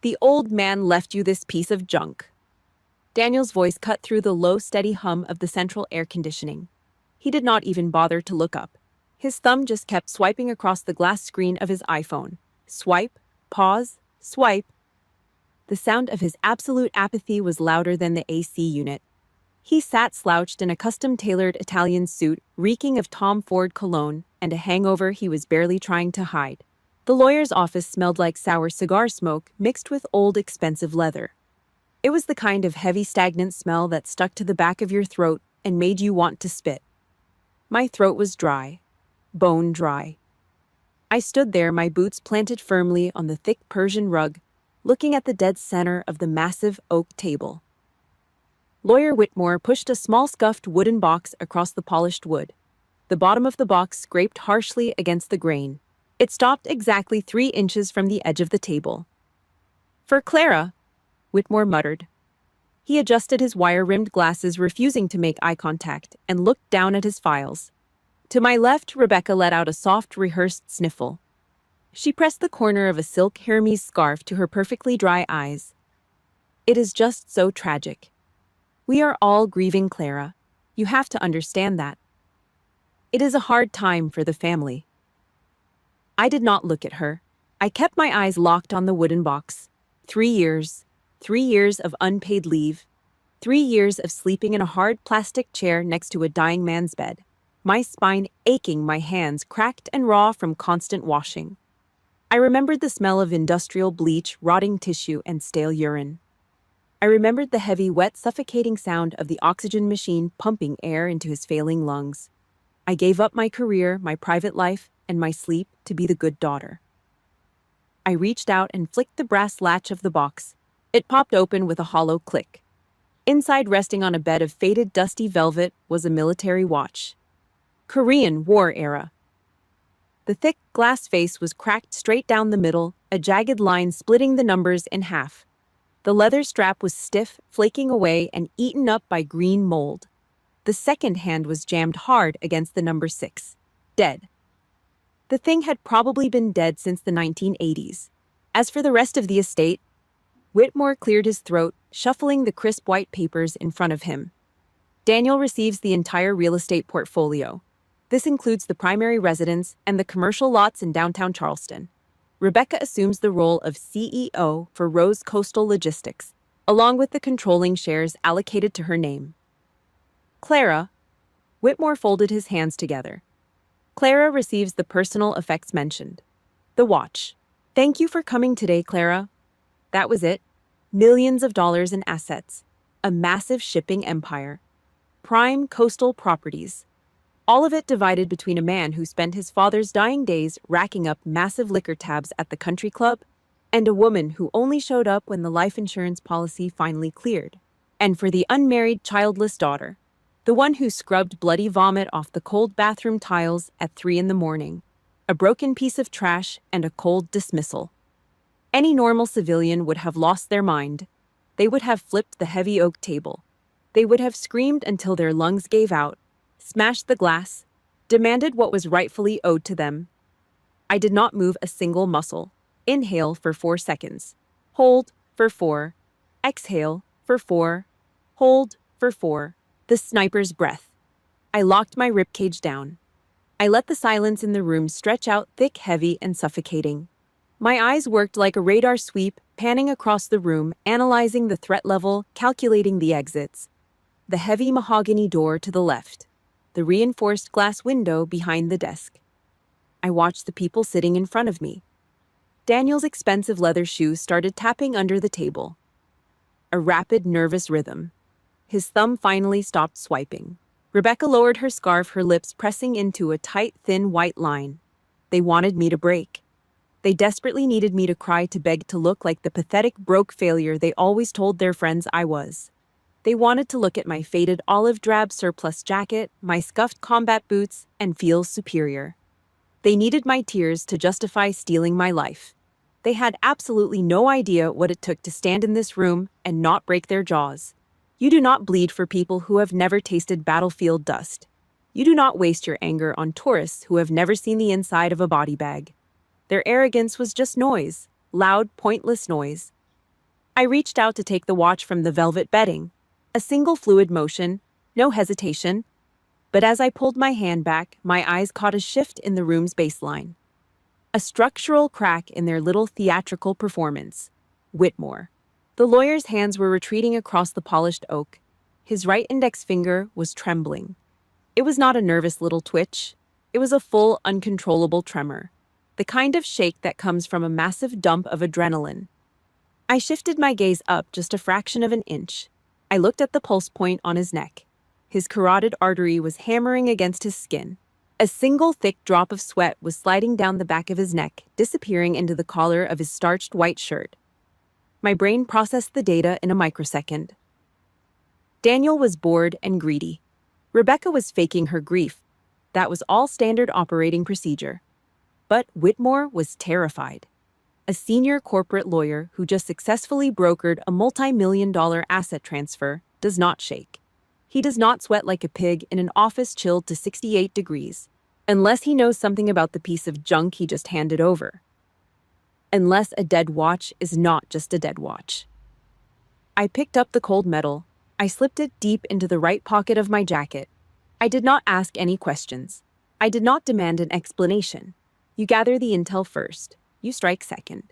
The old man left you this piece of junk. Daniel's voice cut through the low, steady hum of the central air conditioning. He did not even bother to look up. His thumb just kept swiping across the glass screen of his iPhone. Swipe, pause, swipe. The sound of his absolute apathy was louder than the AC unit. He sat slouched in a custom-tailored Italian suit, reeking of Tom Ford cologne and a hangover he was barely trying to hide. The lawyer's office smelled like sour cigar smoke mixed with old, expensive leather. It was the kind of heavy, stagnant smell that stuck to the back of your throat and made you want to spit. My throat was dry, bone dry. I stood there, my boots planted firmly on the thick Persian rug, looking at the dead center of the massive oak table. Lawyer Whitmore pushed a small scuffed wooden box across the polished wood. The bottom of the box scraped harshly against the grain. It stopped exactly 3 inches from the edge of the table. "For Clara," Whitmore muttered. He adjusted his wire-rimmed glasses, refusing to make eye contact, and looked down at his files. To my left, Rebecca let out a soft, rehearsed sniffle. She pressed the corner of a silk Hermes scarf to her perfectly dry eyes. "It is just so tragic. We are all grieving Clara. You have to understand that. It is a hard time for the family." I did not look at her. I kept my eyes locked on the wooden box. 3 years. 3 years of unpaid leave. 3 years of sleeping in a hard plastic chair next to a dying man's bed. My spine aching, my hands cracked and raw from constant washing. I remembered the smell of industrial bleach, rotting tissue, and stale urine. I remembered the heavy, wet, suffocating sound of the oxygen machine pumping air into his failing lungs. I gave up my career, my private life, and my sleep to be the good daughter. I reached out and flicked the brass latch of the box. It popped open with a hollow click. Inside, resting on a bed of faded, dusty velvet, was a military watch. Korean War era. The thick glass face was cracked straight down the middle, a jagged line splitting the numbers in half. The leather strap was stiff, flaking away and eaten up by green mold. The second hand was jammed hard against the number 6. Dead. The thing had probably been dead since the 1980s. As for the rest of the estate, Whitmore cleared his throat, shuffling the crisp white papers in front of him. Daniel receives the entire real estate portfolio. This includes the primary residence and the commercial lots in downtown Charleston. Rebecca assumes the role of CEO for Rose Coastal Logistics, along with the controlling shares allocated to her name. Clara, Whitmore folded his hands together. Clara receives the personal effects mentioned. The watch. "Thank you for coming today, Clara." That was it. Millions of dollars in assets. A massive shipping empire. Prime coastal properties. All of it divided between a man who spent his father's dying days racking up massive liquor tabs at the country club, and a woman who only showed up when the life insurance policy finally cleared. And for the unmarried, childless daughter, the one who scrubbed bloody vomit off the cold bathroom tiles at 3 in the morning, a broken piece of trash, and a cold dismissal. Any normal civilian would have lost their mind. They would have flipped the heavy oak table. They would have screamed until their lungs gave out, smashed the glass, demanded what was rightfully owed to them. I did not move a single muscle. Inhale for 4 seconds. Hold for 4. Exhale for 4. Hold for 4. The sniper's breath. I locked my ribcage down. I let the silence in the room stretch out thick, heavy, and suffocating. My eyes worked like a radar sweep, panning across the room, analyzing the threat level, calculating the exits. The heavy mahogany door to the left. The reinforced glass window behind the desk. I watched the people sitting in front of me. Daniel's expensive leather shoes started tapping under the table. A rapid, nervous rhythm. His thumb finally stopped swiping. Rebecca lowered her scarf, her lips pressing into a tight, thin white line. They wanted me to break. They desperately needed me to cry, to beg, to look like the pathetic, broke failure they always told their friends I was. They wanted to look at my faded olive-drab surplus jacket, my scuffed combat boots, and feel superior. They needed my tears to justify stealing my life. They had absolutely no idea what it took to stand in this room and not break their jaws. You do not bleed for people who have never tasted battlefield dust. You do not waste your anger on tourists who have never seen the inside of a body bag. Their arrogance was just noise, loud, pointless noise. I reached out to take the watch from the velvet bedding. A single fluid motion, no hesitation. But as I pulled my hand back, my eyes caught a shift in the room's baseline. A structural crack in their little theatrical performance. Whitmore. The lawyer's hands were retreating across the polished oak. His right index finger was trembling. It was not a nervous little twitch. It was a full, uncontrollable tremor. The kind of shake that comes from a massive dump of adrenaline. I shifted my gaze up just a fraction of an inch. I looked at the pulse point on his neck. His carotid artery was hammering against his skin. A single thick drop of sweat was sliding down the back of his neck, disappearing into the collar of his starched white shirt. My brain processed the data in a microsecond. Daniel was bored and greedy. Rebecca was faking her grief. That was all standard operating procedure. But Whitmore was terrified. A senior corporate lawyer who just successfully brokered a multi-million-dollar asset transfer does not shake. He does not sweat like a pig in an office chilled to 68 degrees, unless he knows something about the piece of junk he just handed over. Unless a dead watch is not just a dead watch. I picked up the cold metal. I slipped it deep into the right pocket of my jacket. I did not ask any questions. I did not demand an explanation. You gather the intel first. You strike second.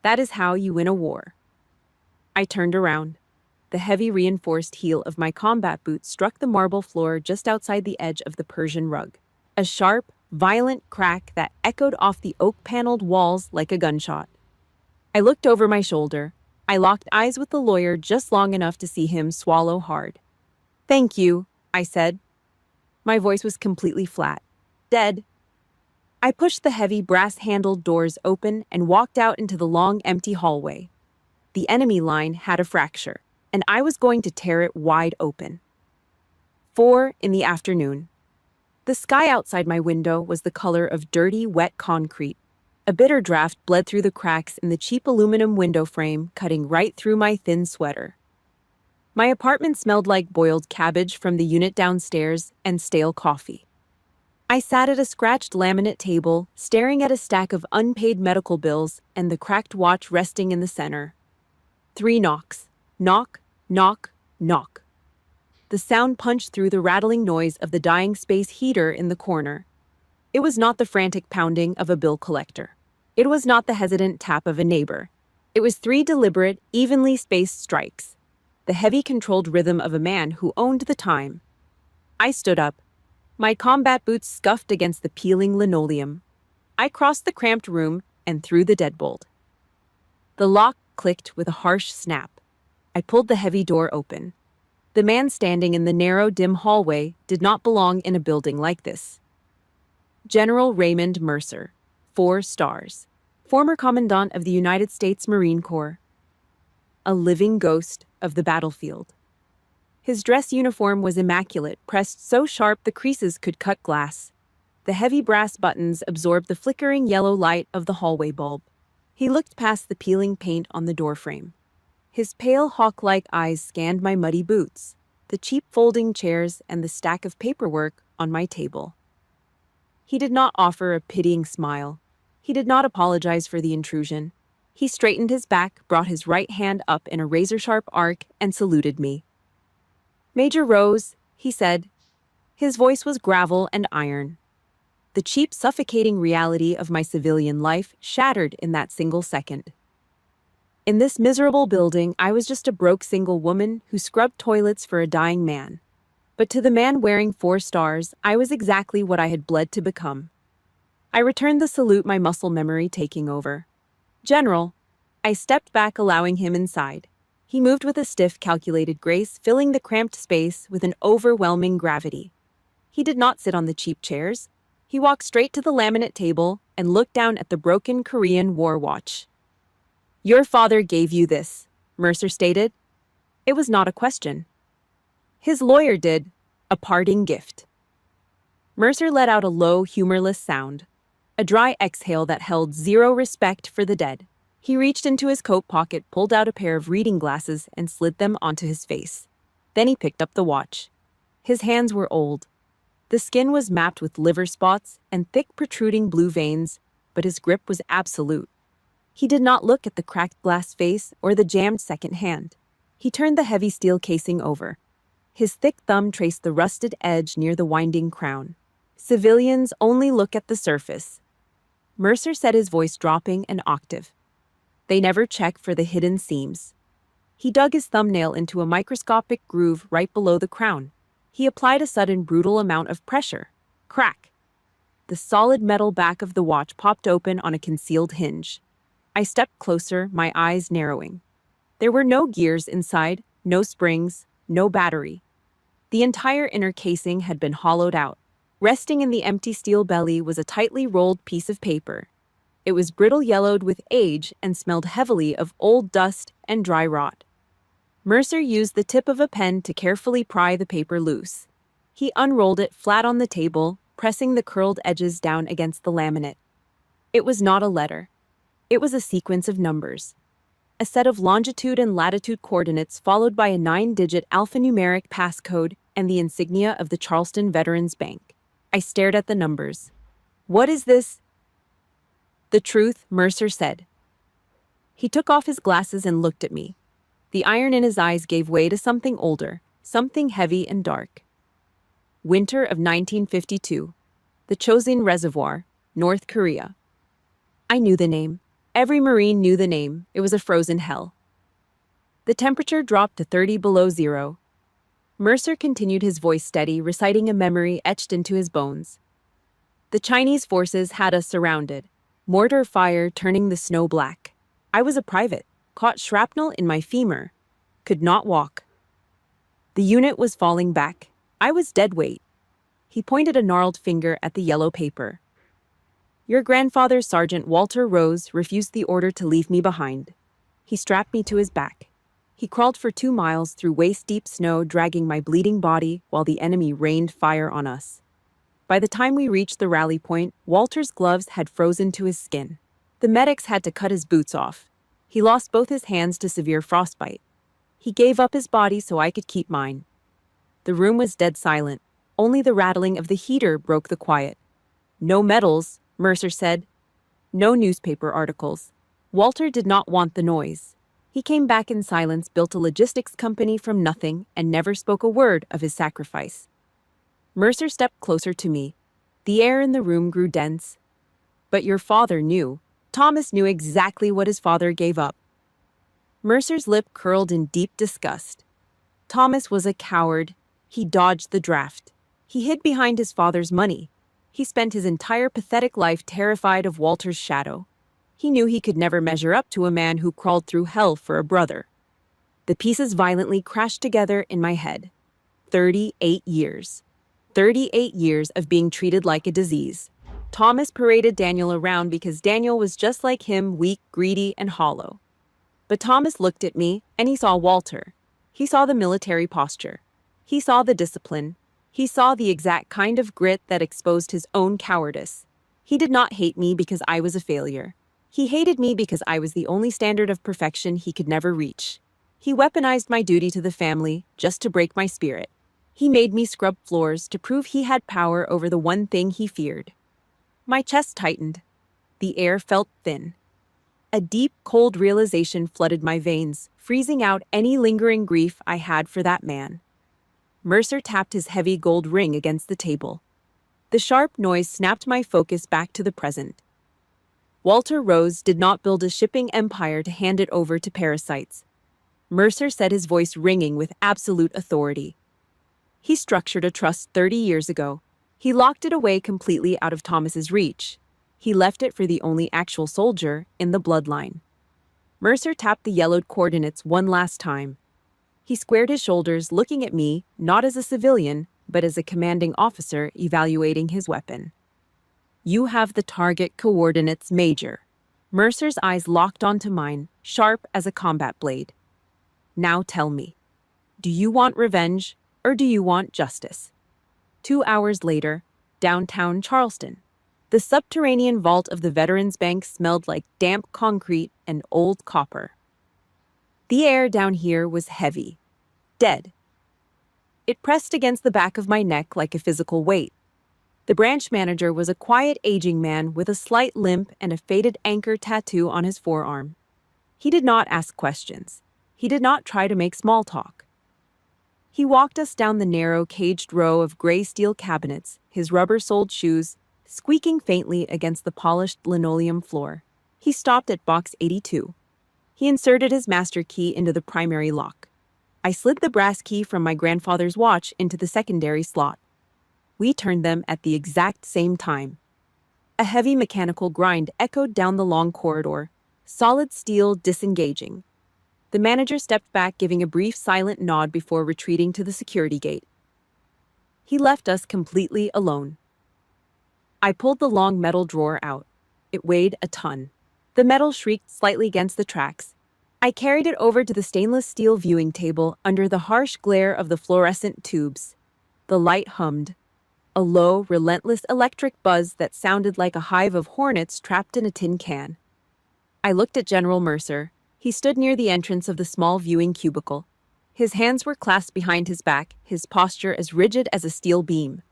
That is how you win a war. I turned around. The heavy reinforced heel of my combat boot struck the marble floor just outside the edge of the Persian rug. A sharp, violent crack that echoed off the oak-paneled walls like a gunshot. I looked over my shoulder. I locked eyes with the lawyer just long enough to see him swallow hard. "Thank you," I said. My voice was completely flat. Dead. I pushed the heavy brass-handled doors open and walked out into the long, empty hallway. The enemy line had a fracture, and I was going to tear it wide open. 4 in the afternoon. The sky outside my window was the color of dirty, wet concrete. A bitter draft bled through the cracks in the cheap aluminum window frame, cutting right through my thin sweater. My apartment smelled like boiled cabbage from the unit downstairs and stale coffee. I sat at a scratched laminate table, staring at a stack of unpaid medical bills and the cracked watch resting in the center. 3 knocks. Knock, knock, knock. The sound punched through the rattling noise of the dying space heater in the corner. It was not the frantic pounding of a bill collector. It was not the hesitant tap of a neighbor. It was 3 deliberate, evenly spaced strikes. The heavy, controlled rhythm of a man who owned the time. I stood up. My combat boots scuffed against the peeling linoleum. I crossed the cramped room and threw the deadbolt. The lock clicked with a harsh snap. I pulled the heavy door open. The man standing in the narrow, dim hallway did not belong in a building like this. General Raymond Mercer, 4 stars, former Commandant of the United States Marine Corps. A living ghost of the battlefield. His dress uniform was immaculate, pressed so sharp the creases could cut glass. The heavy brass buttons absorbed the flickering yellow light of the hallway bulb. He looked past the peeling paint on the doorframe. His pale, hawk-like eyes scanned my muddy boots, the cheap folding chairs, and the stack of paperwork on my table. He did not offer a pitying smile. He did not apologize for the intrusion. He straightened his back, brought his right hand up in a razor-sharp arc, and saluted me. "Major Rose," he said. His voice was gravel and iron. The cheap, suffocating reality of my civilian life shattered in that single second. In this miserable building, I was just a broke single woman who scrubbed toilets for a dying man. But to the man wearing 4 stars, I was exactly what I had bled to become. I returned the salute, my muscle memory taking over. "General." I stepped back, allowing him inside. He moved with a stiff, calculated grace, filling the cramped space with an overwhelming gravity. He did not sit on the cheap chairs. He walked straight to the laminate table and looked down at the broken Korean War watch. "Your father gave you this," Mercer stated. It was not a question. His lawyer did, a parting gift. Mercer let out a low, humorless sound, a dry exhale that held zero respect for the dead. He reached into his coat pocket, pulled out a pair of reading glasses, and slid them onto his face. Then he picked up the watch. His hands were old. The skin was mapped with liver spots and thick protruding blue veins, but his grip was absolute. He did not look at the cracked glass face or the jammed second hand. He turned the heavy steel casing over. His thick thumb traced the rusted edge near the winding crown. Civilians only look at the surface. Mercer said, his voice dropping an octave. They never check for the hidden seams. He dug his thumbnail into a microscopic groove right below the crown. He applied a sudden brutal amount of pressure. Crack! The solid metal back of the watch popped open on a concealed hinge. I stepped closer, my eyes narrowing. There were no gears inside, no springs, no battery. The entire inner casing had been hollowed out. Resting in the empty steel belly was a tightly rolled piece of paper. It was brittle-yellowed with age and smelled heavily of old dust and dry rot. Mercer used the tip of a pen to carefully pry the paper loose. He unrolled it flat on the table, pressing the curled edges down against the laminate. It was not a letter. It was a sequence of numbers. A set of longitude and latitude coordinates followed by a 9-digit alphanumeric passcode and the insignia of the Charleston Veterans Bank. I stared at the numbers. What is this? The truth, Mercer said. He took off his glasses and looked at me. The iron in his eyes gave way to something older, something heavy and dark. Winter of 1952. The Chosin Reservoir, North Korea. I knew the name. Every Marine knew the name. It was a frozen hell. The temperature dropped to 30 below zero. Mercer continued, his voice steady, reciting a memory etched into his bones. The Chinese forces had us surrounded, mortar fire turning the snow black. I was a private, caught shrapnel in my femur, could not walk. The unit was falling back. I was dead weight. He pointed a gnarled finger at the yellow paper. Your grandfather, Sergeant Walter Rose, refused the order to leave me behind. He strapped me to his back. He crawled for 2 miles through waist-deep snow, dragging my bleeding body while the enemy rained fire on us. By the time we reached the rally point, Walter's gloves had frozen to his skin. The medics had to cut his boots off. He lost both his hands to severe frostbite. He gave up his body so I could keep mine. The room was dead silent. Only the rattling of the heater broke the quiet. No medals, Mercer said. No newspaper articles. Walter did not want the noise. He came back in silence, built a logistics company from nothing, and never spoke a word of his sacrifice. Mercer stepped closer to me. The air in the room grew dense. But your father knew. Thomas knew exactly what his father gave up. Mercer's lip curled in deep disgust. Thomas was a coward. He dodged the draft. He hid behind his father's money. He spent his entire pathetic life terrified of Walter's shadow. He knew he could never measure up to a man who crawled through hell for a brother. The pieces violently crashed together in my head. 38 years. 38 years of being treated like a disease. Thomas paraded Daniel around because Daniel was just like him, weak, greedy, and hollow. But Thomas looked at me, and he saw Walter. He saw the military posture. He saw the discipline. He saw the exact kind of grit that exposed his own cowardice. He did not hate me because I was a failure. He hated me because I was the only standard of perfection he could never reach. He weaponized my duty to the family just to break my spirit. He made me scrub floors to prove he had power over the one thing he feared. My chest tightened. The air felt thin. A deep, cold realization flooded my veins, freezing out any lingering grief I had for that man. Mercer tapped his heavy gold ring against the table. The sharp noise snapped my focus back to the present. Walter Rose did not build a shipping empire to hand it over to parasites. Mercer said, his voice ringing with absolute authority. He structured a trust 30 years ago. He locked it away completely out of Thomas's reach. He left it for the only actual soldier in the bloodline. Mercer tapped the yellowed coordinates one last time. He squared his shoulders, looking at me, not as a civilian, but as a commanding officer evaluating his weapon. You have the target coordinates, Major. Mercer's eyes locked onto mine, sharp as a combat blade. Now tell me, do you want revenge or do you want justice? 2 hours later, downtown Charleston. The subterranean vault of the Veterans Bank smelled like damp concrete and old copper. The air down here was heavy, dead. It pressed against the back of my neck like a physical weight. The branch manager was a quiet, aging man with a slight limp and a faded anchor tattoo on his forearm. He did not ask questions. He did not try to make small talk. He walked us down the narrow, caged row of gray steel cabinets, his rubber-soled shoes squeaking faintly against the polished linoleum floor. He stopped at box 82. He inserted his master key into the primary lock. I slid the brass key from my grandfather's watch into the secondary slot. We turned them at the exact same time. A heavy mechanical grind echoed down the long corridor, solid steel disengaging. The manager stepped back, giving a brief silent nod before retreating to the security gate. He left us completely alone. I pulled the long metal drawer out. It weighed a ton. The metal shrieked slightly against the tracks. I carried it over to the stainless steel viewing table under the harsh glare of the fluorescent tubes. The light hummed, a low, relentless electric buzz that sounded like a hive of hornets trapped in a tin can. I looked at General Mercer. He stood near the entrance of the small viewing cubicle. His hands were clasped behind his back, his posture as rigid as a steel beam.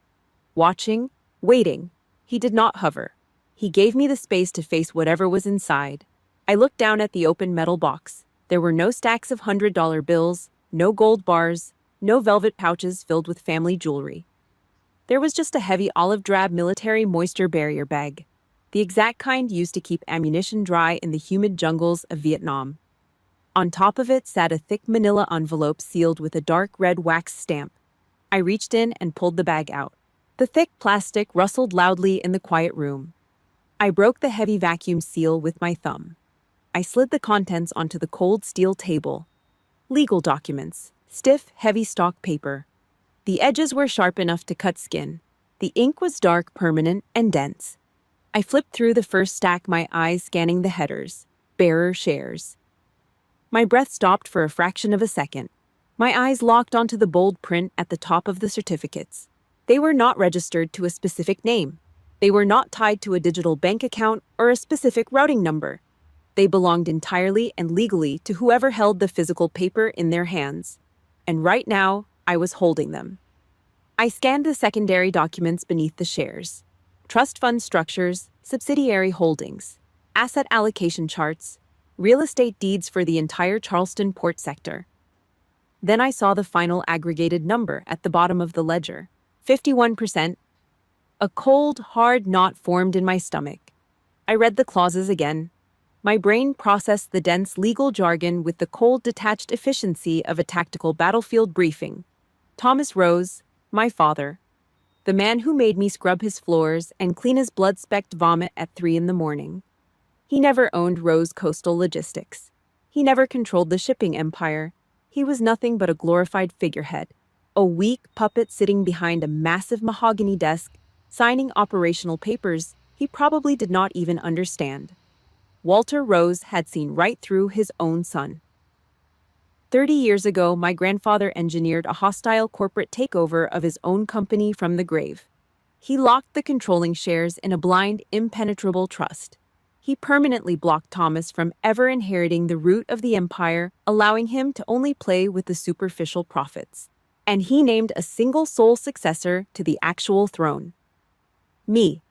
Watching, waiting. He did not hover. He gave me the space to face whatever was inside. I looked down at the open metal box. There were no stacks of $100 bills, no gold bars, no velvet pouches filled with family jewelry. There was just a heavy olive-drab military moisture barrier bag, the exact kind used to keep ammunition dry in the humid jungles of Vietnam. On top of it sat a thick manila envelope sealed with a dark red wax stamp. I reached in and pulled the bag out. The thick plastic rustled loudly in the quiet room. I broke the heavy vacuum seal with my thumb. I slid the contents onto the cold steel table. Legal documents, stiff, heavy stock paper. The edges were sharp enough to cut skin. The ink was dark, permanent, and dense. I flipped through the first stack, my eyes scanning the headers. Bearer shares. My breath stopped for a fraction of a second. My eyes locked onto the bold print at the top of the certificates. They were not registered to a specific name. They were not tied to a digital bank account or a specific routing number. They belonged entirely and legally to whoever held the physical paper in their hands. And right now, I was holding them. I scanned the secondary documents beneath the shares. Trust fund structures, subsidiary holdings, asset allocation charts, real estate deeds for the entire Charleston port sector. Then I saw the final aggregated number at the bottom of the ledger. 51%. A cold, hard knot formed in my stomach. I read the clauses again. My brain processed the dense legal jargon with the cold, detached efficiency of a tactical battlefield briefing. Thomas Rose, my father, the man who made me scrub his floors and clean his blood-specked vomit at 3 a.m. He never owned Rose Coastal Logistics. He never controlled the shipping empire. He was nothing but a glorified figurehead, a weak puppet sitting behind a massive mahogany desk, signing operational papers he probably did not even understand. Walter Rose had seen right through his own son. 30 years ago, my grandfather engineered a hostile corporate takeover of his own company from the grave. He locked the controlling shares in a blind, impenetrable trust. He permanently blocked Thomas from ever inheriting the root of the empire, allowing him to only play with the superficial profits. And he named a single sole successor to the actual throne. Me.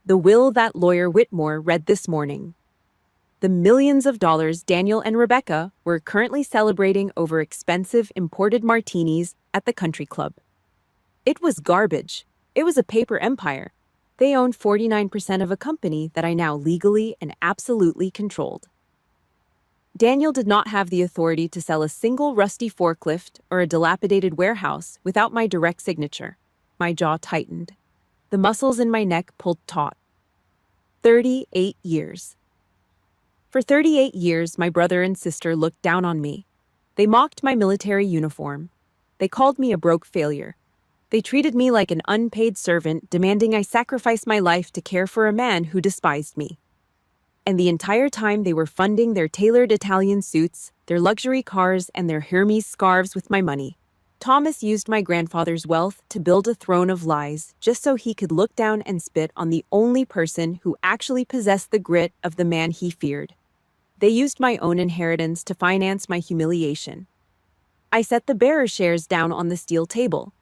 The will that lawyer Whitmore read this morning. The millions of dollars Daniel and Rebecca were currently celebrating over expensive imported martinis at the country club. It was garbage. It was a paper empire. They owned 49% of a company that I now legally and absolutely controlled. Daniel did not have the authority to sell a single rusty forklift or a dilapidated warehouse without my direct signature. My jaw tightened. The muscles in my neck pulled taut. 38 years. For 38 years, my brother and sister looked down on me. They mocked my military uniform. They called me a broke failure. They treated me like an unpaid servant, demanding I sacrifice my life to care for a man who despised me. And the entire time they were funding their tailored Italian suits, their luxury cars, and their Hermes scarves with my money. Thomas used my grandfather's wealth to build a throne of lies just so he could look down and spit on the only person who actually possessed the grit of the man he feared. They used my own inheritance to finance my humiliation. I set the bearer shares down on the steel table.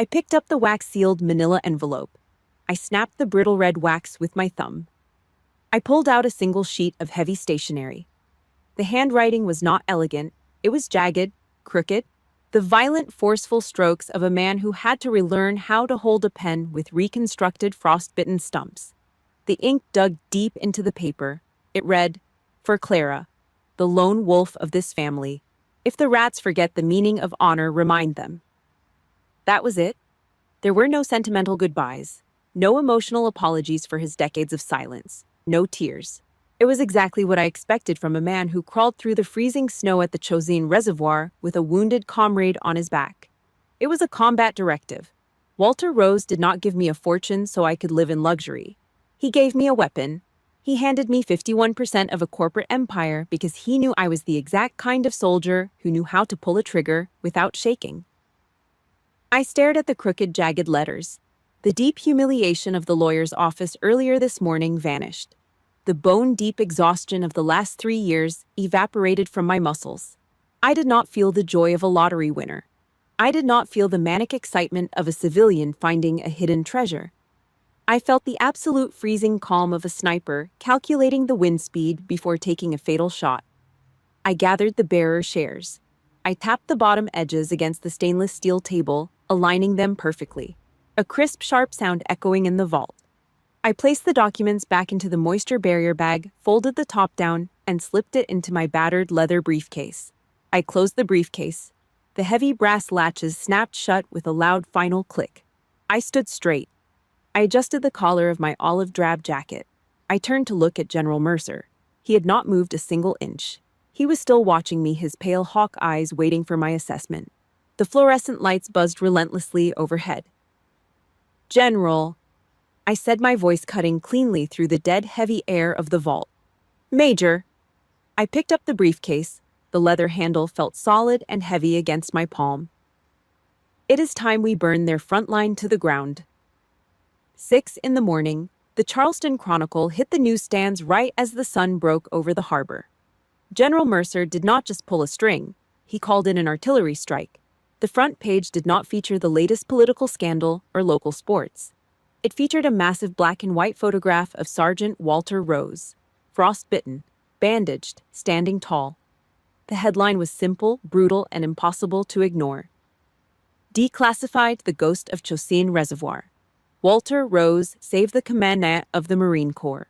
I picked up the wax-sealed manila envelope. I snapped the brittle red wax with my thumb. I pulled out a single sheet of heavy stationery. The handwriting was not elegant. It was jagged, crooked, the violent, forceful strokes of a man who had to relearn how to hold a pen with reconstructed frostbitten stumps. The ink dug deep into the paper. It read, "For Clara, the lone wolf of this family. If the rats forget the meaning of honor, remind them." That was it. There were no sentimental goodbyes, no emotional apologies for his decades of silence, no tears. It was exactly what I expected from a man who crawled through the freezing snow at the Chosin Reservoir with a wounded comrade on his back. It was a combat directive. Walter Rose did not give me a fortune so I could live in luxury. He gave me a weapon. He handed me 51% of a corporate empire because he knew I was the exact kind of soldier who knew how to pull a trigger without shaking. I stared at the crooked, jagged letters. The deep humiliation of the lawyer's office earlier this morning vanished. The bone-deep exhaustion of the last 3 years evaporated from my muscles. I did not feel the joy of a lottery winner. I did not feel the manic excitement of a civilian finding a hidden treasure. I felt the absolute freezing calm of a sniper calculating the wind speed before taking a fatal shot. I gathered the bearer shares. I tapped the bottom edges against the stainless steel table, aligning them perfectly. A crisp, sharp sound echoing in the vault. I placed the documents back into the moisture barrier bag, folded the top down, and slipped it into my battered leather briefcase. I closed the briefcase. The heavy brass latches snapped shut with a loud final click. I stood straight. I adjusted the collar of my olive drab jacket. I turned to look at General Mercer. He had not moved a single inch. He was still watching me, his pale hawk eyes waiting for my assessment. The fluorescent lights buzzed relentlessly overhead. "General," I said, my voice cutting cleanly through the dead heavy air of the vault. "Major." I picked up the briefcase. The leather handle felt solid and heavy against my palm. "It is time we burn their front line to the ground." 6 in the morning, the Charleston Chronicle hit the newsstands right as the sun broke over the harbor. General Mercer did not just pull a string. He called in an artillery strike. The front page did not feature the latest political scandal or local sports. It featured a massive black and white photograph of Sergeant Walter Rose, frostbitten, bandaged, standing tall. The headline was simple, brutal, and impossible to ignore. "Declassified the ghost of Chosin Reservoir. Walter Rose saved the commandant of the Marine Corps."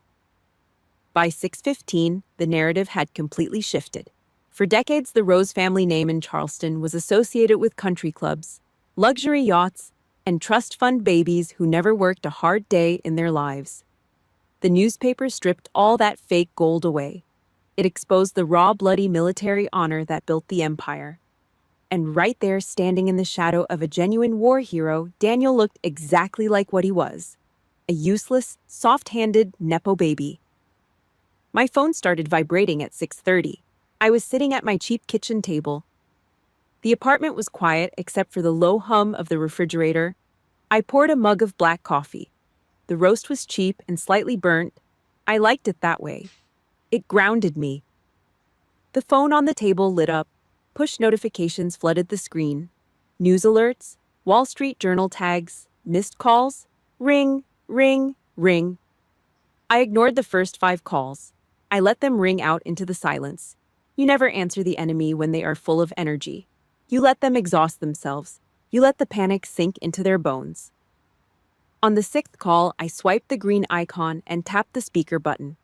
By 6:15, the narrative had completely shifted. For decades, the Rose family name in Charleston was associated with country clubs, luxury yachts, and trust fund babies who never worked a hard day in their lives. The newspaper stripped all that fake gold away. It exposed the raw, bloody military honor that built the empire. And right there, standing in the shadow of a genuine war hero, Daniel looked exactly like what he was. A useless, soft-handed Nepo baby. My phone started vibrating at 6:30. I was sitting at my cheap kitchen table. The apartment was quiet except for the low hum of the refrigerator. I poured a mug of black coffee. The roast was cheap and slightly burnt. I liked it that way. It grounded me. The phone on the table lit up. Push notifications flooded the screen. News alerts, Wall Street Journal tags, missed calls. Ring, ring, ring. I ignored the first 5 calls. I let them ring out into the silence. You never answer the enemy when they are full of energy. You let them exhaust themselves. You let the panic sink into their bones. On the 6th call, I swiped the green icon and tapped the speaker button.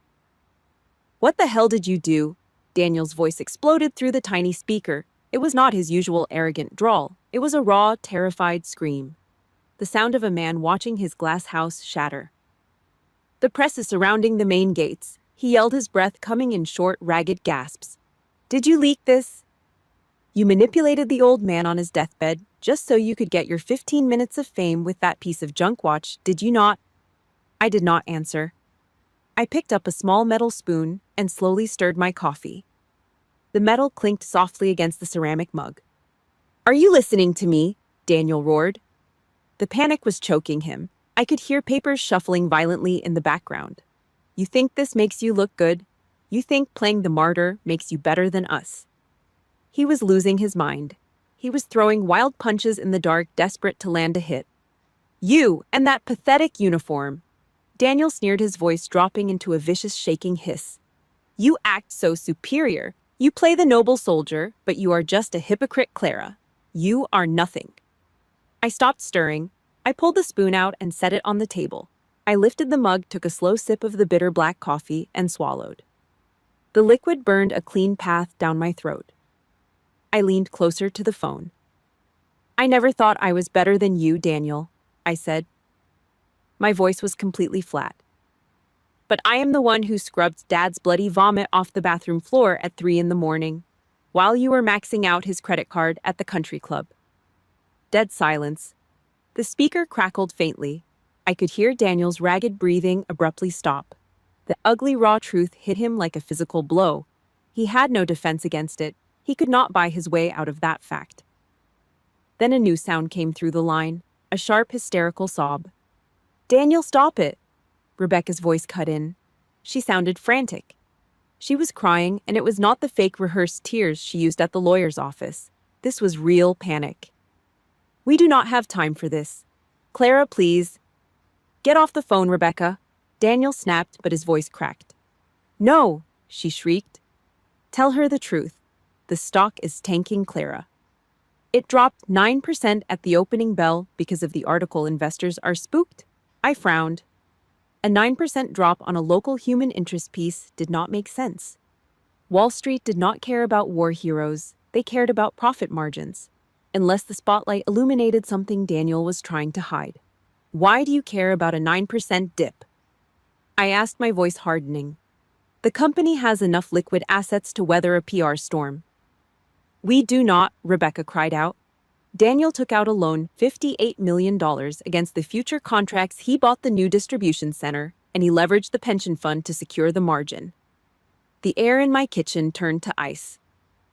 "What the hell did you do?" Daniel's voice exploded through the tiny speaker. It was not his usual arrogant drawl. It was a raw, terrified scream. The sound of a man watching his glass house shatter. "The press is surrounding the main gates," he yelled, his breath coming in short, ragged gasps. "Did you leak this? You manipulated the old man on his deathbed just so you could get your 15 minutes of fame with that piece of junk watch, did you not?" I did not answer. I picked up a small metal spoon and slowly stirred my coffee. The metal clinked softly against the ceramic mug. "Are you listening to me?" Daniel roared. The panic was choking him. I could hear papers shuffling violently in the background. "You think this makes you look good? You think playing the martyr makes you better than us?" He was losing his mind. He was throwing wild punches in the dark, desperate to land a hit. You and that pathetic uniform. Daniel sneered, his voice dropping into a vicious, shaking hiss. You act so superior. You play the noble soldier, but you are just a hypocrite, Clara. You are nothing. I stopped stirring. I pulled the spoon out and set it on the table. I lifted the mug, took a slow sip of the bitter black coffee, and swallowed. The liquid burned a clean path down my throat. I leaned closer to the phone. I never thought I was better than you, Daniel, I said. My voice was completely flat. But I am the one who scrubbed Dad's bloody vomit off the bathroom floor at 3 a.m, while you were maxing out his credit card at the country club. Dead silence. The speaker crackled faintly. I could hear Daniel's ragged breathing abruptly stop. The ugly raw truth hit him like a physical blow. He had no defense against it. He could not buy his way out of that fact. Then a new sound came through the line, a sharp, hysterical sob. Daniel, stop it! Rebecca's voice cut in. She sounded frantic. She was crying, and it was not the fake rehearsed tears she used at the lawyer's office. This was real panic. We do not have time for this. Clara, please. Get off the phone, Rebecca. Daniel snapped, but his voice cracked. No, she shrieked. Tell her the truth. The stock is tanking, Clara. It dropped 9% at the opening bell because of the article. Investors are spooked. I frowned. A 9% drop on a local human interest piece did not make sense. Wall Street did not care about war heroes. They cared about profit margins. Unless the spotlight illuminated something Daniel was trying to hide. Why do you care about a 9% dip? I asked, my voice hardening. The company has enough liquid assets to weather a PR storm. We do not, Rebecca cried out. Daniel took out a loan, $58 million, against the future contracts. He bought the new distribution center, and he leveraged the pension fund to secure the margin. The air in my kitchen turned to ice.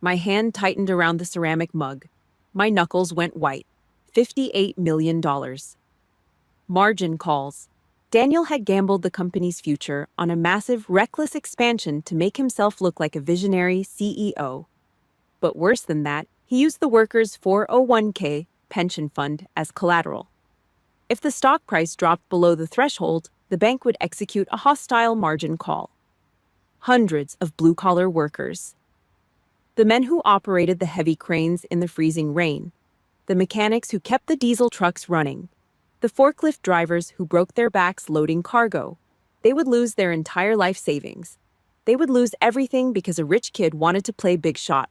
My hand tightened around the ceramic mug. My knuckles went white. $58 million. Margin calls. Daniel had gambled the company's future on a massive, reckless expansion to make himself look like a visionary CEO. But worse than that, he used the workers' 401k pension fund as collateral. If the stock price dropped below the threshold, the bank would execute a hostile margin call. Hundreds of blue-collar workers. The men who operated the heavy cranes in the freezing rain. The mechanics who kept the diesel trucks running. The forklift drivers who broke their backs loading cargo. They would lose their entire life savings. They would lose everything because a rich kid wanted to play big shot.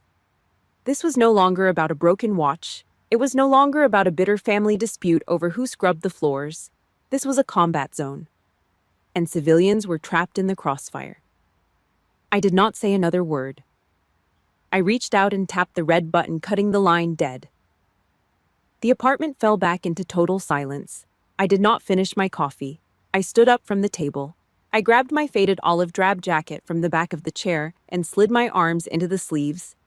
This was no longer about a broken watch. It was no longer about a bitter family dispute over who scrubbed the floors. This was a combat zone. And civilians were trapped in the crossfire. I did not say another word. I reached out and tapped the red button, cutting the line dead. The apartment fell back into total silence. I did not finish my coffee. I stood up from the table. I grabbed my faded olive drab jacket from the back of the chair and slid my arms into the sleeves.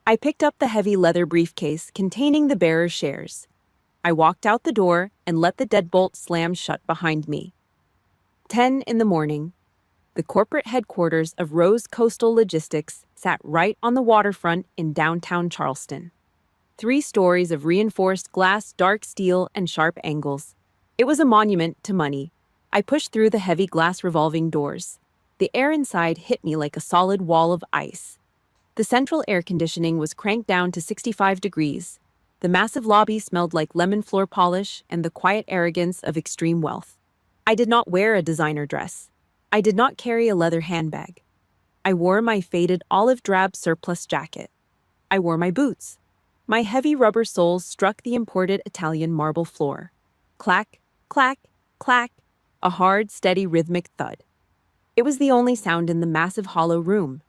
I picked up the heavy leather briefcase containing the bearer's shares. I walked out the door and let the deadbolt slam shut behind me. 10 a.m. The corporate headquarters of Rose Coastal Logistics sat right on the waterfront in downtown Charleston. 3 stories of reinforced glass, dark steel, and sharp angles. It was a monument to money. I pushed through the heavy glass revolving doors. The air inside hit me like a solid wall of ice. The central air conditioning was cranked down to 65 degrees. The massive lobby smelled like lemon floor polish and the quiet arrogance of extreme wealth. I did not wear a designer dress. I did not carry a leather handbag. I wore my faded olive drab surplus jacket. I wore my boots. My heavy rubber soles struck the imported Italian marble floor. Clack, clack, clack, a hard, steady, rhythmic thud. It was the only sound in the massive hollow room.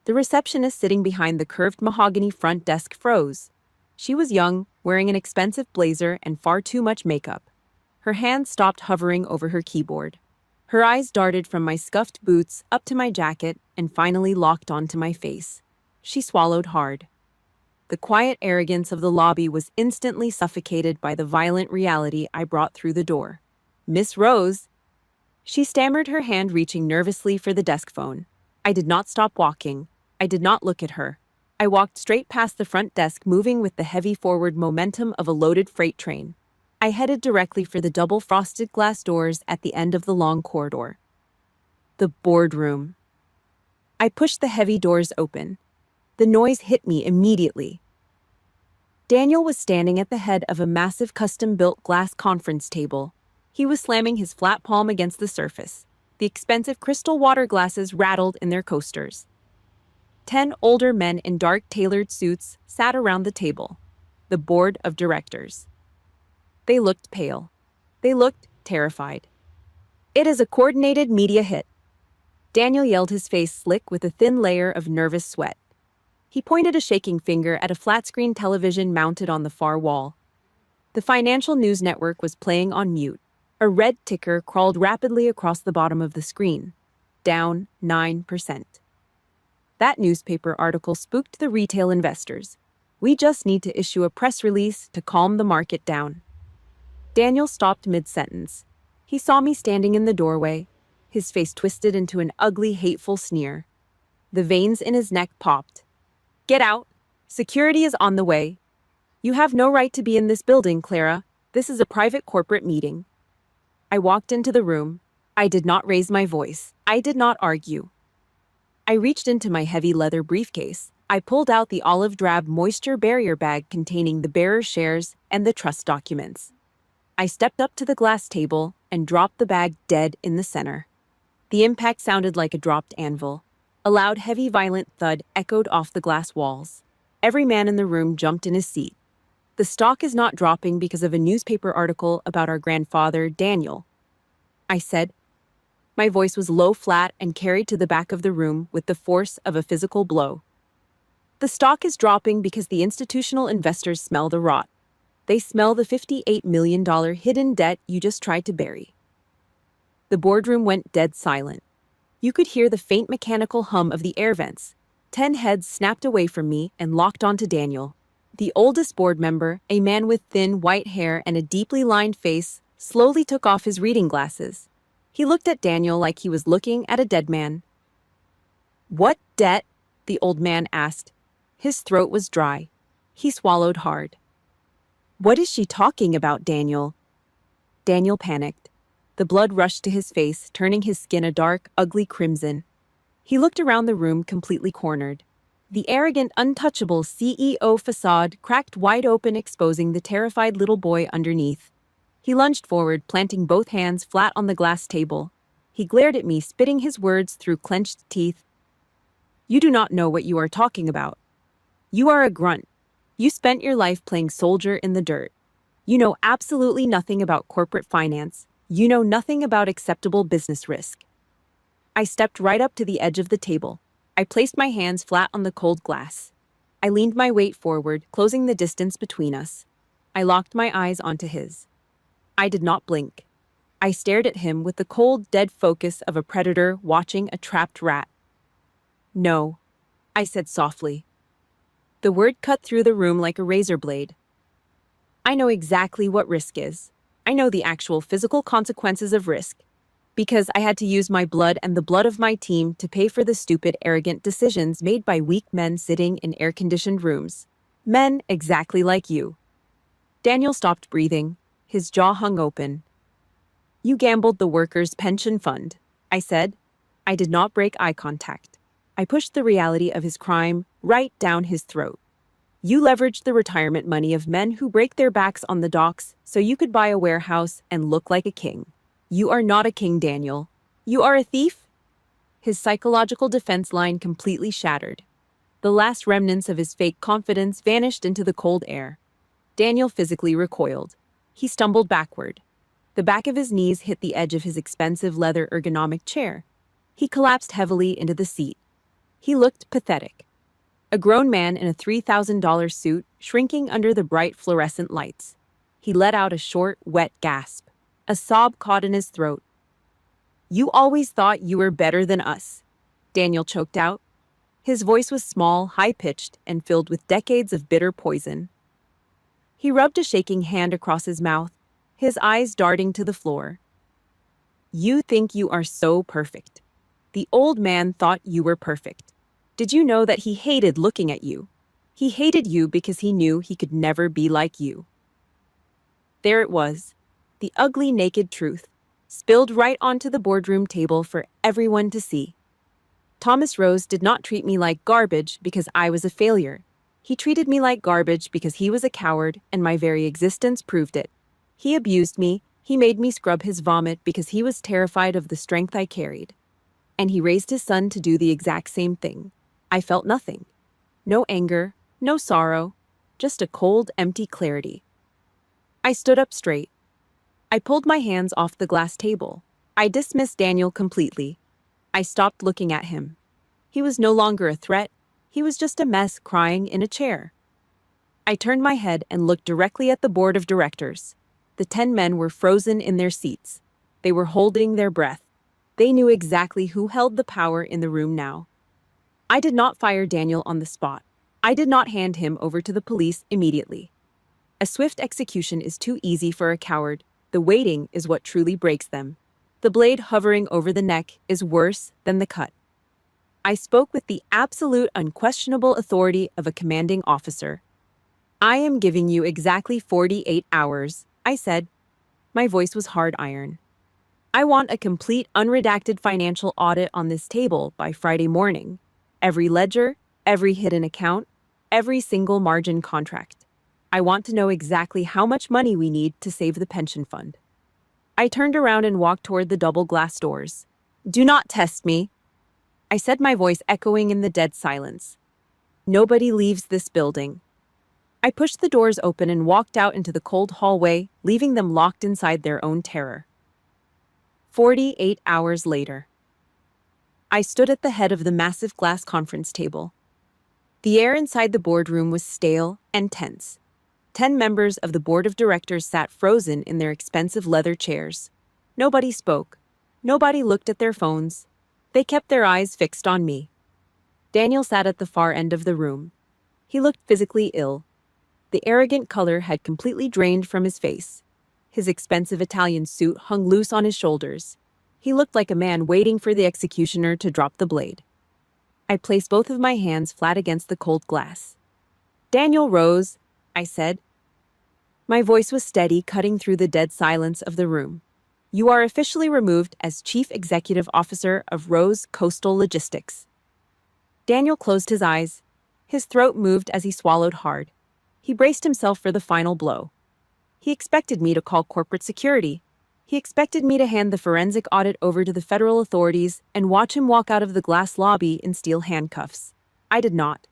The receptionist sitting behind the curved mahogany front desk froze. She was young, wearing an expensive blazer and far too much makeup. Her hands stopped hovering over her keyboard. Her eyes darted from my scuffed boots up to my jacket and finally locked onto my face. She swallowed hard. The quiet arrogance of the lobby was instantly suffocated by the violent reality I brought through the door. Miss Rose. She stammered, her hand reaching nervously for the desk phone. I did not stop walking. I did not look at her. I walked straight past the front desk, moving with the heavy forward momentum of a loaded freight train. I headed directly for the double frosted glass doors at the end of the long corridor. The boardroom. I pushed the heavy doors open. The noise hit me immediately. Daniel was standing at the head of a massive custom-built glass conference table. He was slamming his flat palm against the surface. The expensive crystal water glasses rattled in their coasters. 10 older men in dark tailored suits sat around the table, the board of directors. They looked pale. They looked terrified. "It is a coordinated media hit." Daniel yelled, his face slick with a thin layer of nervous sweat. He pointed a shaking finger at a flat-screen television mounted on the far wall. The financial news network was playing on mute. A red ticker crawled rapidly across the bottom of the screen. Down 9%. That newspaper article spooked the retail investors. "We just need to issue a press release to calm the market down." Daniel stopped mid-sentence. He saw me standing in the doorway, his face twisted into an ugly, hateful sneer. The veins in his neck popped. "Get out! Security is on the way. You have no right to be in this building, Clara. This is a private corporate meeting." I walked into the room. I did not raise my voice. I did not argue. I reached into my heavy leather briefcase. I pulled out the olive drab moisture barrier bag containing the bearer's shares and the trust documents. I stepped up to the glass table and dropped the bag dead in the center. The impact sounded like a dropped anvil. A loud, heavy, violent thud echoed off the glass walls. Every man in the room jumped in his seat. "The stock is not dropping because of a newspaper article about our grandfather, Daniel," I said. My voice was low, flat, and carried to the back of the room with the force of a physical blow. "The stock is dropping because the institutional investors smell the rot. They smell the $58 million hidden debt you just tried to bury." The boardroom went dead silent. You could hear the faint mechanical hum of the air vents. 10 heads snapped away from me and locked onto Daniel. The oldest board member, a man with thin, white hair and a deeply lined face, slowly took off his reading glasses. He looked at Daniel like he was looking at a dead man. "What debt?" the old man asked. His throat was dry. He swallowed hard. "What is she talking about, Daniel?" Daniel panicked. The blood rushed to his face, turning his skin a dark, ugly crimson. He looked around the room, completely cornered. The arrogant, untouchable CEO facade cracked wide open, exposing the terrified little boy underneath. He lunged forward, planting both hands flat on the glass table. He glared at me, spitting his words through clenched teeth. "You do not know what you are talking about. You are a grunt. You spent your life playing soldier in the dirt. You know absolutely nothing about corporate finance. You know nothing about acceptable business risk." I stepped right up to the edge of the table. I placed my hands flat on the cold glass. I leaned my weight forward, closing the distance between us. I locked my eyes onto his. I did not blink. I stared at him with the cold, dead focus of a predator watching a trapped rat. "No," I said softly. The word cut through the room like a razor blade. "I know exactly what risk is. I know the actual physical consequences of risk. Because I had to use my blood and the blood of my team to pay for the stupid, arrogant decisions made by weak men sitting in air-conditioned rooms. Men exactly like you." Daniel stopped breathing. His jaw hung open. "You gambled the workers' pension fund," I said. I did not break eye contact. I pushed the reality of his crime right down his throat. "You leveraged the retirement money of men who break their backs on the docks so you could buy a warehouse and look like a king. You are not a king, Daniel. You are a thief." His psychological defense line completely shattered. The last remnants of his fake confidence vanished into the cold air. Daniel physically recoiled. He stumbled backward. The back of his knees hit the edge of his expensive leather ergonomic chair. He collapsed heavily into the seat. He looked pathetic. A grown man in a $3,000 suit, shrinking under the bright fluorescent lights. He let out a short, wet gasp. A sob caught in his throat. "You always thought you were better than us," Daniel choked out. His voice was small, high-pitched, and filled with decades of bitter poison. He rubbed a shaking hand across his mouth, his eyes darting to the floor. "You think you are so perfect. The old man thought you were perfect. Did you know that he hated looking at you? He hated you because he knew he could never be like you. There it was, the ugly, naked truth, spilled right onto the boardroom table for everyone to see. Thomas Rose did not treat me like garbage because I was a failure. He treated me like garbage because he was a coward and my very existence proved it. He abused me, he made me scrub his vomit because he was terrified of the strength I carried. And he raised his son to do the exact same thing. I felt nothing. No anger, no sorrow, just a cold, empty clarity. I stood up straight. I pulled my hands off the glass table. I dismissed Daniel completely. I stopped looking at him. He was no longer a threat. He was just a mess crying in a chair. I turned my head and looked directly at the board of directors. The 10 men were frozen in their seats. They were holding their breath. They knew exactly who held the power in the room now. I did not fire Daniel on the spot. I did not hand him over to the police immediately. A swift execution is too easy for a coward. The waiting is what truly breaks them. The blade hovering over the neck is worse than the cut. I spoke with the absolute, unquestionable authority of a commanding officer. I am giving you exactly 48 hours, I said. My voice was hard iron. I want a complete, unredacted financial audit on this table by Friday morning. Every ledger, every hidden account, every single margin contract. I want to know exactly how much money we need to save the pension fund. I turned around and walked toward the double glass doors. Do not test me, I said, my voice echoing in the dead silence. Nobody leaves this building. I pushed the doors open and walked out into the cold hallway, leaving them locked inside their own terror. 48 hours later. I stood at the head of the massive glass conference table. The air inside the boardroom was stale and tense. 10 members of the board of directors sat frozen in their expensive leather chairs. Nobody spoke. Nobody looked at their phones. They kept their eyes fixed on me. Daniel sat at the far end of the room. He looked physically ill. The arrogant color had completely drained from his face. His expensive Italian suit hung loose on his shoulders. He looked like a man waiting for the executioner to drop the blade. I placed both of my hands flat against the cold glass. Daniel Rose, I said. My voice was steady, cutting through the dead silence of the room. You are officially removed as Chief Executive Officer of Rose Coastal Logistics. Daniel closed his eyes. His throat moved as he swallowed hard. He braced himself for the final blow. He expected me to call corporate security. He expected me to hand the forensic audit over to the federal authorities and watch him walk out of the glass lobby in steel handcuffs. I did not.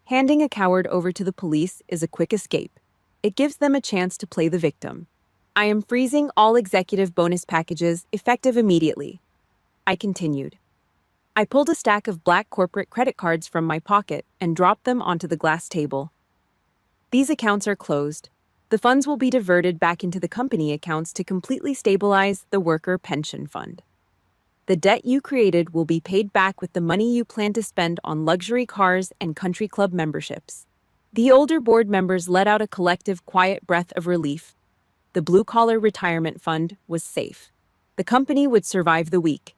Handing a coward over to the police is a quick escape. It gives them a chance to play the victim. I am freezing all executive bonus packages effective immediately. I continued. I pulled a stack of black corporate credit cards from my pocket and dropped them onto the glass table. These accounts are closed. The funds will be diverted back into the company accounts to completely stabilize the worker pension fund. The debt you created will be paid back with the money you plan to spend on luxury cars and country club memberships. The older board members let out a collective, quiet breath of relief. The blue-collar retirement fund was safe. The company would survive the week.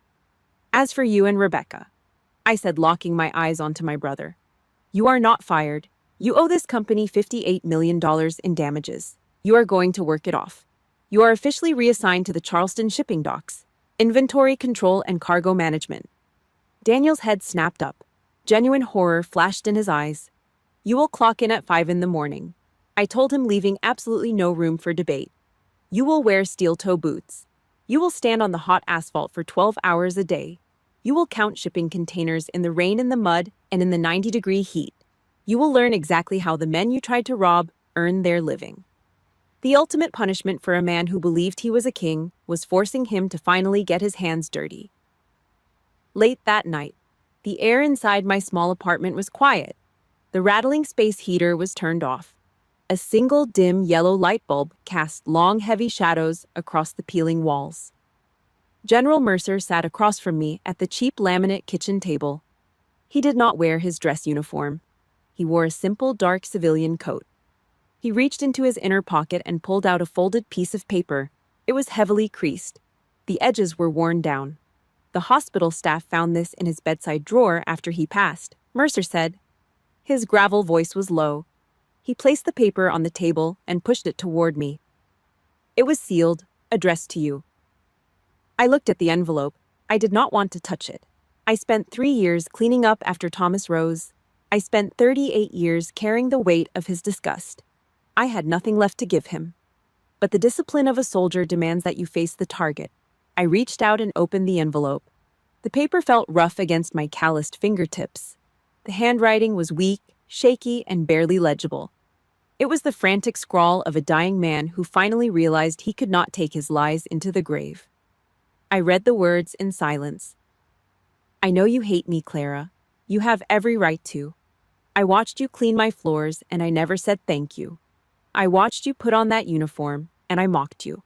As for you and Rebecca, I said, locking my eyes onto my brother, you are not fired. You owe this company $58 million in damages. You are going to work it off. You are officially reassigned to the Charleston shipping docks, inventory control and cargo management. Daniel's head snapped up. Genuine horror flashed in his eyes. You will clock in at 5 in the morning. I told him, leaving absolutely no room for debate. You will wear steel-toe boots. You will stand on the hot asphalt for 12 hours a day. You will count shipping containers in the rain and the mud and in the 90-degree heat. You will learn exactly how the men you tried to rob earned their living. The ultimate punishment for a man who believed he was a king was forcing him to finally get his hands dirty. Late that night, the air inside my small apartment was quiet. The rattling space heater was turned off. A single dim yellow light bulb cast long, heavy shadows across the peeling walls. General Mercer sat across from me at the cheap laminate kitchen table. He did not wear his dress uniform. He wore a simple, dark civilian coat. He reached into his inner pocket and pulled out a folded piece of paper. It was heavily creased. The edges were worn down. The hospital staff found this in his bedside drawer after he passed. Mercer said. His gravel voice was low. He placed the paper on the table and pushed it toward me. It was sealed, addressed to you. I looked at the envelope. I did not want to touch it. I spent 3 years cleaning up after Thomas Rose. I spent 38 years carrying the weight of his disgust. I had nothing left to give him. But the discipline of a soldier demands that you face the target. I reached out and opened the envelope. The paper felt rough against my calloused fingertips. The handwriting was weak, shaky, and barely legible. It was the frantic scrawl of a dying man who finally realized he could not take his lies into the grave. I read the words in silence. I know you hate me, Clara. You have every right to. I watched you clean my floors, and I never said thank you. I watched you put on that uniform, and I mocked you.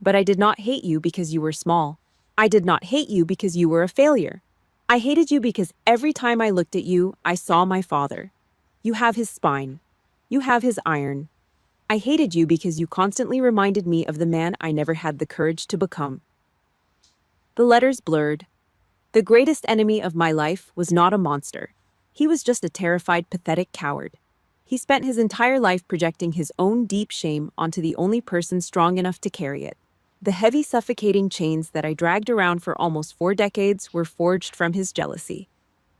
But I did not hate you because you were small. I did not hate you because you were a failure. I hated you because every time I looked at you, I saw my father. You have his spine. You have his iron. I hated you because you constantly reminded me of the man I never had the courage to become. The letters blurred. The greatest enemy of my life was not a monster. He was just a terrified, pathetic coward. He spent his entire life projecting his own deep shame onto the only person strong enough to carry it. The heavy, suffocating chains that I dragged around for almost 4 decades were forged from his jealousy.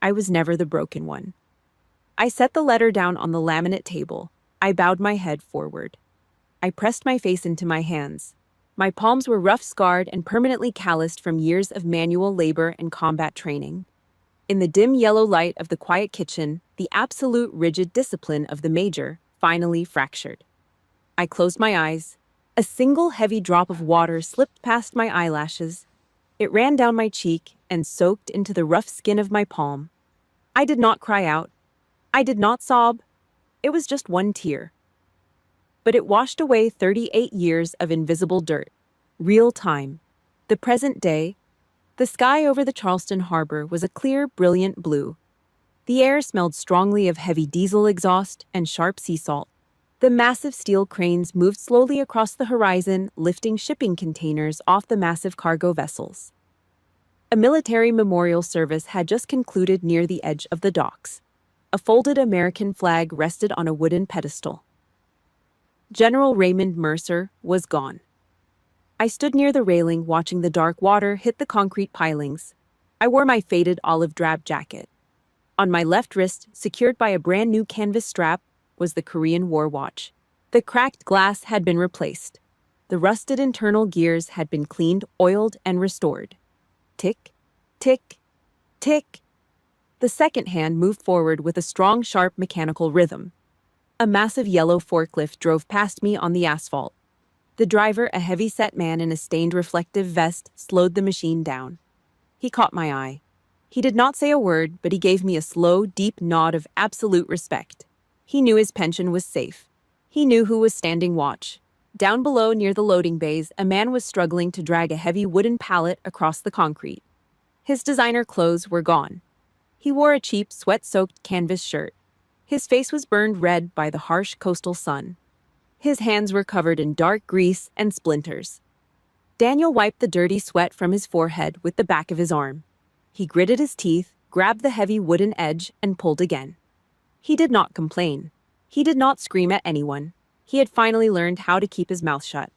I was never the broken one. I set the letter down on the laminate table. I bowed my head forward. I pressed my face into my hands. My palms were rough, scarred, and permanently calloused from years of manual labor and combat training. In the dim yellow light of the quiet kitchen, the absolute rigid discipline of the major finally fractured. I closed my eyes. A single heavy drop of water slipped past my eyelashes. It ran down my cheek and soaked into the rough skin of my palm. I did not cry out. I did not sob. It was just one tear. But it washed away 38 years of invisible dirt. Real time. The present day. The sky over the Charleston harbor was a clear, brilliant blue. The air smelled strongly of heavy diesel exhaust and sharp sea salt. The massive steel cranes moved slowly across the horizon, lifting shipping containers off the massive cargo vessels. A military memorial service had just concluded near the edge of the docks. A folded American flag rested on a wooden pedestal. General Raymond Mercer was gone. I stood near the railing watching the dark water hit the concrete pilings. I wore my faded olive drab jacket. On my left wrist, secured by a brand new canvas strap, was the Korean War watch. The cracked glass had been replaced. The rusted internal gears had been cleaned, oiled, and restored. Tick, tick, tick. The second hand moved forward with a strong, sharp mechanical rhythm. A massive yellow forklift drove past me on the asphalt. The driver, a heavy-set man in a stained reflective vest, slowed the machine down. He caught my eye. He did not say a word, but he gave me a slow, deep nod of absolute respect. He knew his pension was safe. He knew who was standing watch. Down below, near the loading bays, a man was struggling to drag a heavy wooden pallet across the concrete. His designer clothes were gone. He wore a cheap, sweat-soaked canvas shirt. His face was burned red by the harsh coastal sun. His hands were covered in dark grease and splinters. Daniel wiped the dirty sweat from his forehead with the back of his arm. He gritted his teeth, grabbed the heavy wooden edge, and pulled again. He did not complain. He did not scream at anyone. He had finally learned how to keep his mouth shut.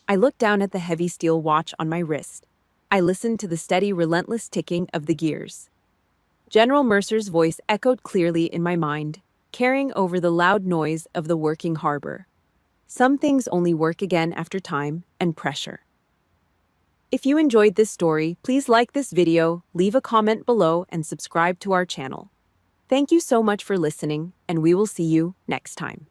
I looked down at the heavy steel watch on my wrist. I listened to the steady, relentless ticking of the gears. General Mercer's voice echoed clearly in my mind, carrying over the loud noise of the working harbor. Some things only work again after time and pressure. If you enjoyed this story, please like this video, leave a comment below, and subscribe to our channel. Thank you so much for listening, and we will see you next time.